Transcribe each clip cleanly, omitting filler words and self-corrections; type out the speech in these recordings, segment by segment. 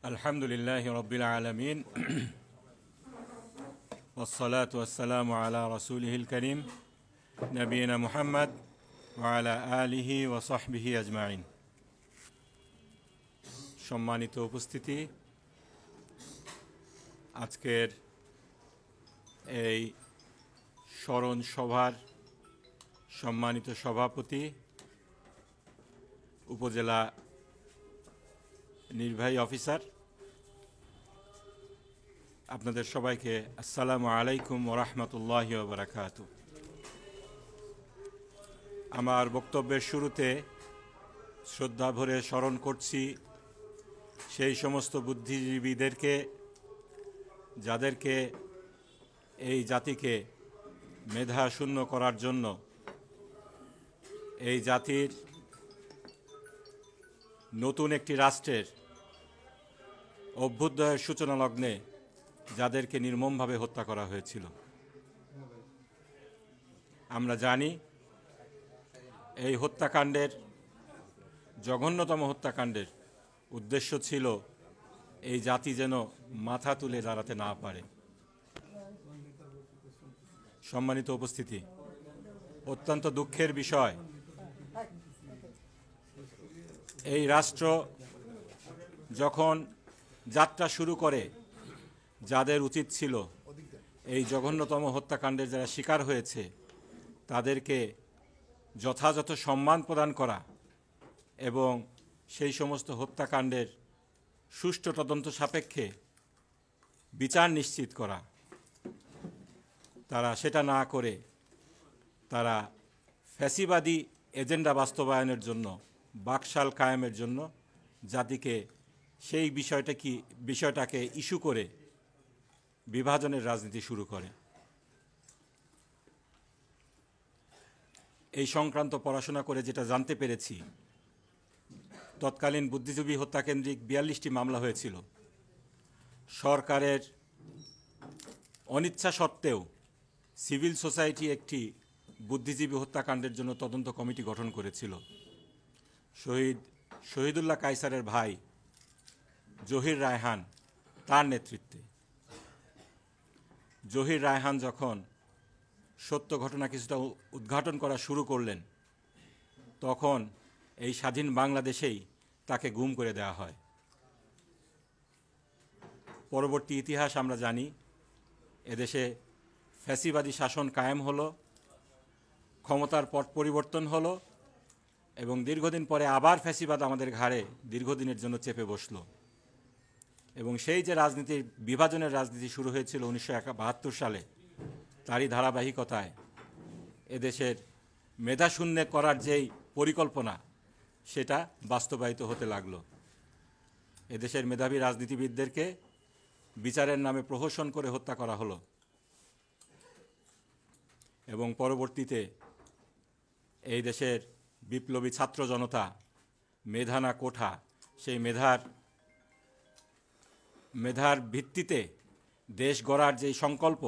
আলহামদুলিল্লাহি রাব্বিল আলামিন ওয়াসসালাতু ওয়াসসালামু আলা রাসূলিহিল কারীম নবিয়িনা মুহাম্মদ ওয়া আলা আলিহি ওয়া সাহবিহি আজমাইন। সম্মানিত উপস্থিতি, আজকের এই স্মরণ সভার সম্মানিত সভাপতি, উপজেলা নির্বাহী অফিসার, আপনাদের সবাইকে আসসালামু আলাইকুম ওয়া রাহমাতুল্লাহি ওয়া বারাকাতুহু। আমার বক্তব্যের শুরুতে শ্রদ্ধা ভরে স্মরণ করছি সেই সমস্ত বুদ্ধিজীবীদেরকে যাদেরকে এই জাতিকে মেধা শূন্য করার জন্য, এই জাতির নতুন একটি রাষ্ট্রের অভ্যুদয়ের সূচনা লগ্নে যাদেরকে নির্মমভাবে হত্যা করা হয়েছিল। আমরা জানি এই হত্যাকাণ্ডের, জঘন্যতম হত্যাকাণ্ডের উদ্দেশ্য ছিল এই জাতি যেন মাথা তুলে দাঁড়াতে না পারে। সম্মানিত উপস্থিতি, অত্যন্ত দুঃখের বিষয়, এই রাষ্ট্র যখন যাত্রা শুরু করে, যাদের উচিত ছিল এই জঘন্যতম হত্যাকাণ্ডের যারা শিকার হয়েছে তাদেরকে যথাযথ সম্মান প্রদান করা এবং সেই সমস্ত হত্যাকাণ্ডের সুষ্ঠু তদন্ত সাপেক্ষে বিচার নিশ্চিত করা, তারা সেটা না করে তারা ফ্যাসিবাদী এজেন্ডা বাস্তবায়নের জন্য, বাকশাল কায়েমের জন্য জাতিকে সেই বিষয়টাকে ইস্যু করে বিভাজনের রাজনীতি শুরু করে। এই সংক্রান্ত পড়াশোনা করে যেটা জানতে পেরেছি, তৎকালীন বুদ্ধিজীবী হত্যাকেন্দ্রিক ৪২টি মামলা হয়েছিল। সরকারের অনিচ্ছা সত্ত্বেও সিভিল সোসাইটি একটি বুদ্ধিজীবী হত্যাকাণ্ডের জন্য তদন্ত কমিটি গঠন করেছিল। শহীদুল্লাহ কায়সারের ভাই জহির রায়হান তার নেতৃত্বে। জহির রায়হান যখন সত্য ঘটনা কিছুটা উদ্ঘাটন করা শুরু করলেন, তখন এই স্বাধীন বাংলাদেশেই তাকে গুম করে দেওয়া হয়। পরবর্তী ইতিহাস আমরা জানি, এদেশে ফ্যাসিবাদী শাসন কায়েম হলো, ক্ষমতার পট পরিবর্তন হলো এবং দীর্ঘদিন পরে আবার ফ্যাসিবাদ আমাদের ঘাড়ে দীর্ঘদিনের জন্য চেপে বসলো। এবং সেই যে রাজনীতির, বিভাজনের রাজনীতি শুরু হয়েছিল 1972 সালে, তারই ধারাবাহিকতায় এদেশের মেধাশূন্য করার যেই পরিকল্পনা, সেটা বাস্তবায়িত হতে লাগলো। এদেশের মেধাবী রাজনীতিবিদদেরকে বিচারের নামে প্রহসন করে হত্যা করা হলো এবং পরবর্তীতে এই দেশের বিপ্লবী ছাত্র জনতা মেধা না কোঠা, সেই মেধার ভিত্তিতে দেশ গড়ার যেই সংকল্প,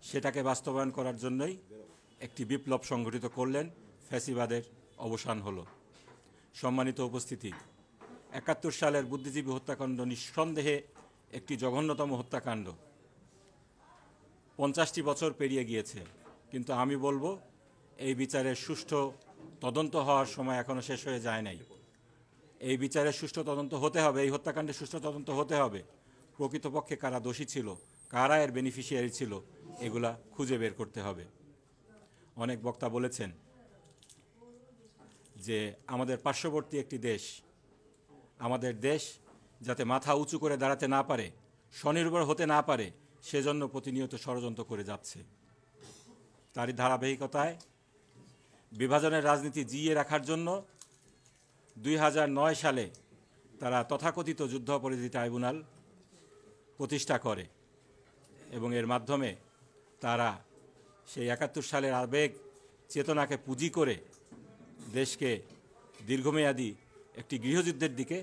সেটাকে বাস্তবায়ন করার জন্যই একটি বিপ্লব সংগঠিত করলেন, ফ্যাসিবাদের অবসান হলো। সম্মানিত উপস্থিতি, ৭১ সালের বুদ্ধিজীবী হত্যাকাণ্ড নিঃসন্দেহে একটি জঘন্যতম হত্যাকাণ্ড। 50টি বছর পেরিয়ে গিয়েছে, কিন্তু আমি বলবো এই বিচারের সুষ্ঠু তদন্ত হওয়ার সময় এখনো শেষ হয়ে যায় নাই। এই বিচারের সুষ্ঠু তদন্ত হতে হবে, এই হত্যাকাণ্ডের সুষ্ঠু তদন্ত হতে হবে। প্রকৃতপক্ষে কারা দোষী ছিল, কারা এর বেনিফিশিয়ারি ছিল, এগুলা খুঁজে বের করতে হবে। অনেক বক্তা বলেছেন যে আমাদের পার্শ্ববর্তী একটি দেশ, আমাদের দেশ যাতে মাথা উঁচু করে দাঁড়াতে না পারে, স্বনির্ভর হতে না পারে, সেজন্য প্রতিনিয়ত ষড়যন্ত্র করে যাচ্ছে। তারই ধারাবাহিকতায় বিভাজনের রাজনীতি জিইয়ে রাখার জন্য 2009 সালে তারা তথাকথিত যুদ্ধাপরাধী ট্রাইব্যুনাল প্রতিষ্ঠা করে এবং এর মাধ্যমে তারা সেই ৭১ সালের আবেগ চেতনাকে পুঁজি করে দেশকে দীর্ঘমেয়াদী একটি গৃহযুদ্ধের দিকে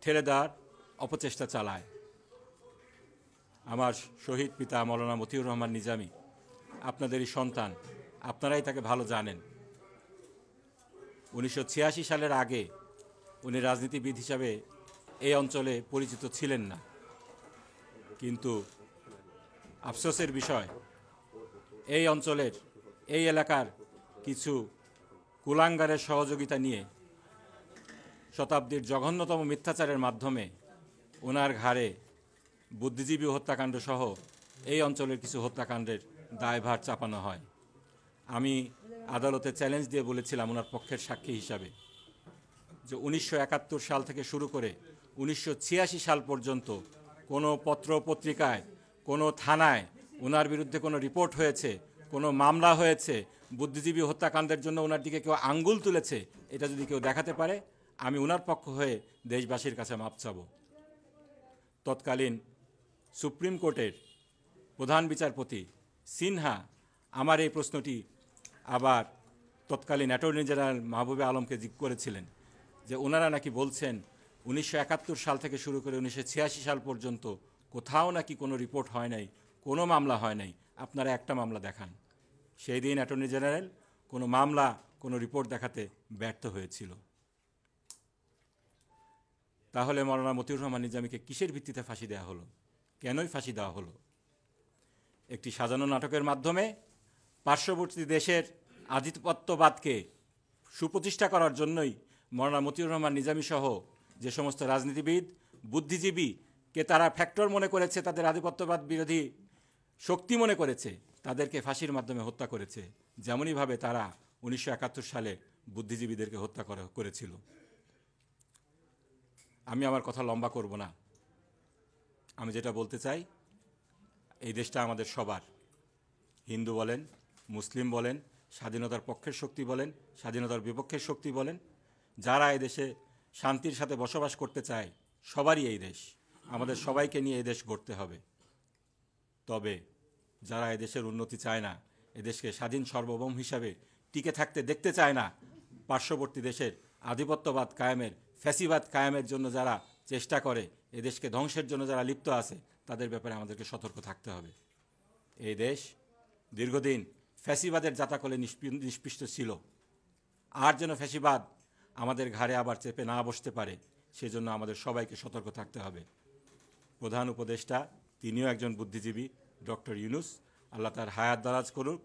ঠেলে দেওয়ার অপচেষ্টা চালায়। আমার শহীদ পিতা মৌলানা মতিউর রহমান নিজামী আপনাদেরই সন্তান, আপনারাই তাকে ভালো জানেন। 1986 সালের আগে উনি রাজনীতিবিদ হিসাবে এই অঞ্চলে পরিচিত ছিলেন না। কিন্তু আফসোসের বিষয়, এই অঞ্চলের এই এলাকার কিছু কুলাঙ্গারের সহযোগিতা নিয়ে শতাব্দীর জঘন্যতম মিথ্যাচারের মাধ্যমে ওনার ঘাড়ে বুদ্ধিজীবী হত্যাকাণ্ড সহ এই অঞ্চলের কিছু হত্যাকাণ্ডের দায়ভার চাপানো হয়। আমি আদালতে চ্যালেঞ্জ দিয়ে বলেছিলাম ওনার পক্ষের সাক্ষী হিসাবে যে 1971 সাল থেকে শুরু করে 1986 সাল পর্যন্ত কোনো পত্র পত্রিকায়, কোনো থানায় ওনার বিরুদ্ধে কোনো রিপোর্ট হয়েছে, কোনো মামলা হয়েছে, বুদ্ধিজীবী হত্যাকাণ্ডের জন্য ওনার দিকে কেউ আঙ্গুল তুলেছে, এটা যদি কেউ দেখাতে পারে আমি ওনার পক্ষ হয়ে দেশবাসীর কাছে মাপ চাব। তৎকালীন সুপ্রিম কোর্টের প্রধান বিচারপতি সিনহা আমার এই প্রশ্নটি আবার তৎকালীন অ্যাটর্নি জেনারেল মাহবুবে আলমকে জিজ্ঞেস করেছিলেন যে ওনারা নাকি বলছেন 1971 সাল থেকে শুরু করে 1986 সাল পর্যন্ত কোথাও নাকি কোনো রিপোর্ট হয় নাই, কোনো মামলা হয় নাই, আপনারা একটা মামলা দেখান। সেই দিন অ্যাটর্নি জেনারেল কোনো মামলা, কোনো রিপোর্ট দেখাতে ব্যর্থ হয়েছিল। তাহলে মওলানা মতিউর রহমান নিজামীকে কিসের ভিত্তিতে ফাঁসি দেওয়া হলো? কেনই ফাঁসি দেওয়া হলো? একটি সাজানো নাটকের মাধ্যমে পার্শ্ববর্তী দেশের আধিপত্যবাদকে সুপ্রতিষ্ঠা করার জন্যই মওলানা মতিউর রহমান নিজামী সহ যে সমস্ত রাজনীতিবিদ, বুদ্ধিজীবীকে তারা ফ্যাক্টর মনে করেছে, তাদের আধিপত্যবাদ বিরোধী শক্তি মনে করেছে, তাদেরকে ফাঁসির মাধ্যমে হত্যা করেছে। যেমনইভাবে তারা 1971 সালে বুদ্ধিজীবীদেরকে হত্যা করেছিল। আমি আমার কথা লম্বা করব না। আমি যেটা বলতে চাই, এই দেশটা আমাদের সবার। হিন্দু বলেন, মুসলিম বলেন, স্বাধীনতার পক্ষের শক্তি বলেন, স্বাধীনতার বিপক্ষের শক্তি বলেন, যারা এই দেশে শান্তির সাথে বসবাস করতে চায় সবারই এই দেশ। আমাদের সবাইকে নিয়ে এই দেশ গড়তে হবে। তবে যারা এদেশের উন্নতি চায় না, এদেশকে স্বাধীন সার্বভৌম হিসাবে টিকে থাকতে দেখতে চায় না, পার্শ্ববর্তী দেশের আধিপত্যবাদ কায়েমের, ফ্যাসিবাদ কায়েমের জন্য যারা চেষ্টা করে, এদেশকে ধ্বংসের জন্য যারা লিপ্ত আছে, তাদের ব্যাপারে আমাদেরকে সতর্ক থাকতে হবে। এই দেশ দীর্ঘদিন ফ্যাসিবাদের জাতাকলে নিষ্পিষ্ট ছিল। আর যেন ফ্যাসিবাদ আমাদের ঘাড়ে আবার চেপে না বসতে পারে, সেজন্য আমাদের সবাইকে সতর্ক থাকতে হবে। প্রধান উপদেষ্টা তিনিও একজন বুদ্ধিজীবী, ডক্টর ইউনূস, আল্লাহ তার হায়াত দারাজ করুক।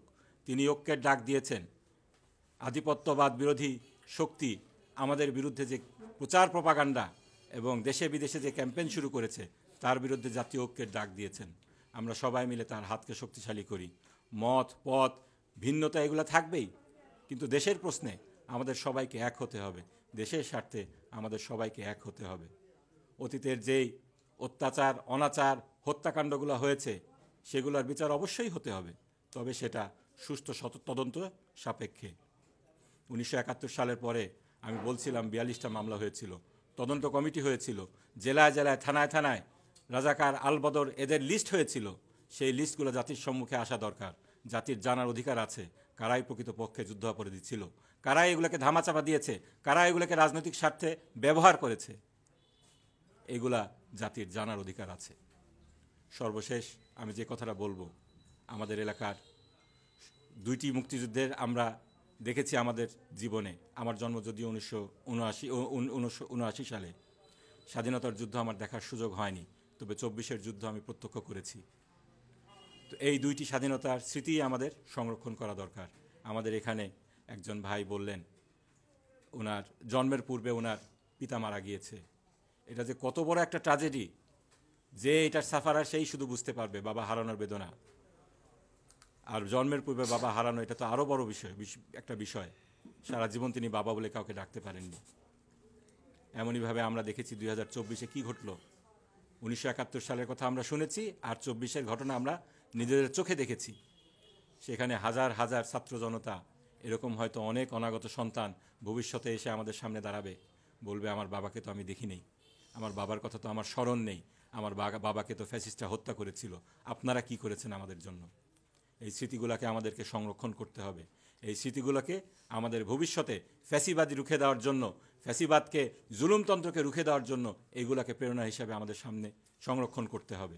তিনি ঐক্যের ডাক দিয়েছেন। আধিপত্যবাদ বিরোধী শক্তি আমাদের বিরুদ্ধে যে প্রচার প্রপাগান্ডা এবং দেশে বিদেশে যে ক্যাম্পেইন শুরু করেছে, তার বিরুদ্ধে জাতীয় ঐক্যের ডাক দিয়েছেন। আমরা সবাই মিলে তার হাতকে শক্তিশালী করি। মত, পথ, ভিন্নতা এগুলো থাকবেই, কিন্তু দেশের প্রশ্নে আমাদের সবাইকে এক হতে হবে। দেশের স্বার্থে আমাদের সবাইকে এক হতে হবে। অতীতের যেই অত্যাচার, অনাচার, হত্যাকাণ্ডগুলো হয়েছে, সেগুলোর বিচার অবশ্যই হতে হবে, তবে সেটা সুষ্ঠু তদন্ত সাপেক্ষে। 1971 সালের পরে আমি বলছিলাম 42টা মামলা হয়েছিল, তদন্ত কমিটি হয়েছিল, জেলায় জেলায়, থানায় থানায় রাজাকার, আলবদর এদের লিস্ট হয়েছিল। সেই লিস্টগুলো জাতির সম্মুখে আসা দরকার। জাতির জানার অধিকার আছে কারাই প্রকৃতপক্ষে যুদ্ধাপরাধী ছিল, কারাই এগুলোকে ধামাচাপা দিয়েছে, কারা এগুলোকে রাজনৈতিক স্বার্থে ব্যবহার করেছে, এগুলা জাতির জানার অধিকার আছে। সর্বশেষ আমি যে কথাটা বলবো, আমাদের এলাকার 2টি মুক্তিযুদ্ধের আমরা দেখেছি আমাদের জীবনে। আমার জন্ম যদিও 1979 সালে, স্বাধীনতার যুদ্ধ আমার দেখার সুযোগ হয়নি, তবে 24-এর যুদ্ধ আমি প্রত্যক্ষ করেছি। তো এই 2টি স্বাধীনতার স্মৃতি আমাদের সংরক্ষণ করা দরকার। আমাদের এখানে একজন ভাই বললেন ওনার জন্মের পূর্বে ওনার পিতা মারা গিয়েছে। এটা যে কত বড় একটা ট্র্যাজেডি, যে এটার সাফারার সেই শুধু বুঝতে পারবে বাবা হারানোর বেদনা। আর জন্মের পূর্বে বাবা হারানো, এটা তো আরও বড় একটা বিষয়। সারা জীবন তিনি বাবা বলে কাউকে ডাকতে পারেননি। এমনইভাবে আমরা দেখেছি 2024-এ কী ঘটল। 1971 সালের কথা আমরা শুনেছি, আর 24-এর ঘটনা আমরা নিজেদের চোখে দেখেছি। সেখানে হাজার হাজার ছাত্র জনতা, এরকম হয়তো অনেক অনাগত সন্তান ভবিষ্যতে এসে আমাদের সামনে দাঁড়াবে, বলবে আমার বাবাকে তো আমি দেখি নেই, আমার বাবার কথা তো আমার স্মরণ নেই, আমার বাবাকে তো ফ্যাসিস্টরা হত্যা করেছিল, আপনারা কি করেছেন আমাদের জন্য? এই স্মৃতিগুলোকে আমাদেরকে সংরক্ষণ করতে হবে। এই স্মৃতিগুলোকে আমাদের ভবিষ্যতে ফ্যাসিবাদী রুখে দেওয়ার জন্য, ফ্যাসিবাদকে, জুলুমতন্ত্রকে রুখে দেওয়ার জন্য এইগুলোকে প্রেরণা হিসাবে আমাদের সামনে সংরক্ষণ করতে হবে।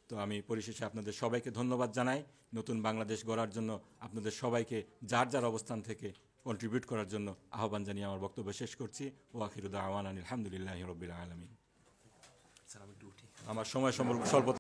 তো আমি পরিশেষে আপনাদের সবাইকে ধন্যবাদ জানাই। নতুন বাংলাদেশ গড়ার জন্য আপনাদের সবাইকে যার যার অবস্থান থেকে কন্ট্রিবিউট করার জন্য আহ্বান জানিয়ে আমার বক্তব্য শেষ করছি। ওয়া আখিরু দাওয়ানা আলহামদুলিল্লাহি রাব্বিল আলামিন। আমার সময় স্বল্প